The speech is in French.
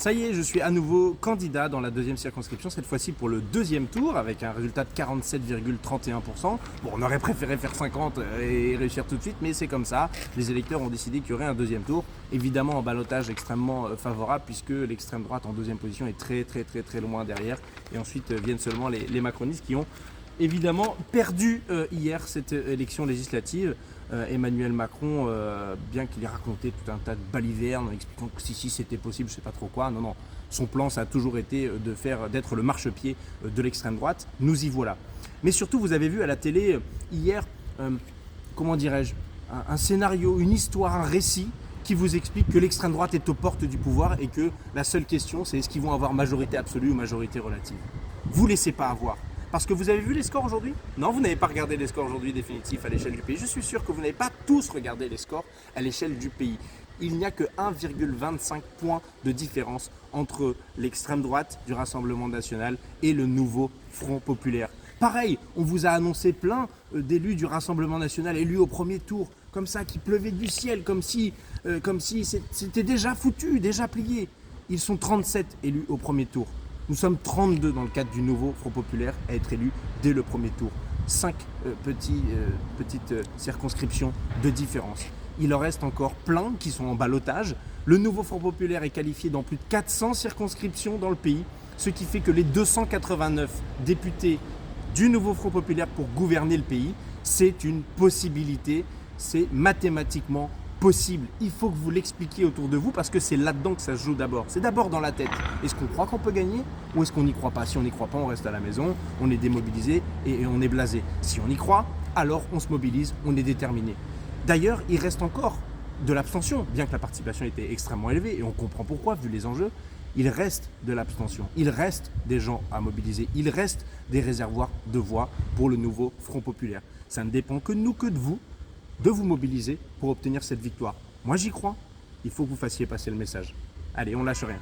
Ça y est, je suis à nouveau candidat dans la deuxième circonscription, cette fois-ci pour le deuxième tour, avec un résultat de 47,31%. Bon, on aurait préféré faire 50 et réussir tout de suite, mais c'est comme ça. Les électeurs ont décidé qu'il y aurait un deuxième tour. Évidemment, en ballottage extrêmement favorable, puisque l'extrême droite en deuxième position est très loin derrière. Et ensuite viennent seulement les macronistes qui ont évidemment perdu hier cette élection législative. Emmanuel Macron, bien qu'il ait raconté tout un tas de balivernes en expliquant que si c'était possible, je ne sais pas trop quoi, non, son plan ça a toujours été d'être le marchepied de l'extrême droite. Nous y voilà. Mais surtout, vous avez vu à la télé hier, comment dirais-je, un scénario, une histoire, un récit qui vous explique que l'extrême droite est aux portes du pouvoir et que la seule question, c'est est-ce qu'ils vont avoir majorité absolue ou majorité relative. Vous laissez pas avoir. Parce que vous avez vu les scores aujourd'hui? Non, vous n'avez pas regardé les scores aujourd'hui définitifs à l'échelle du pays. Je suis sûr que vous n'avez pas tous regardé les scores à l'échelle du pays. Il n'y a que 1,25 points de différence entre l'extrême droite du Rassemblement national et le nouveau Front populaire. Pareil, on vous a annoncé plein d'élus du Rassemblement national élus au premier tour, comme ça, qui pleuvaient du ciel, comme si c'était déjà foutu, déjà plié. Ils sont 37 élus au premier tour. Nous sommes 32 dans le cadre du nouveau Front populaire à être élus dès le premier tour. 5 petites circonscriptions de différence. Il en reste encore plein qui sont en ballottage. Le nouveau Front populaire est qualifié dans plus de 400 circonscriptions dans le pays, ce qui fait que les 289 députés du nouveau Front populaire pour gouverner le pays, c'est une possibilité, c'est mathématiquement possible. Il faut que vous l'expliquiez autour de vous parce que c'est là-dedans que ça se joue d'abord. C'est d'abord dans la tête. Est-ce qu'on croit qu'on peut gagner ou est-ce qu'on n'y croit pas? Si on n'y croit pas, on reste à la maison, on est démobilisé et on est blasé. Si on y croit, alors on se mobilise, on est déterminé. D'ailleurs, il reste encore de l'abstention, bien que la participation était extrêmement élevée et on comprend pourquoi vu les enjeux. Il reste de l'abstention, il reste des gens à mobiliser, il reste des réservoirs de voix pour le nouveau Front populaire. Ça ne dépend que de nous, que de vous mobiliser pour obtenir cette victoire. Moi j'y crois, il faut que vous fassiez passer le message. Allez, on lâche rien.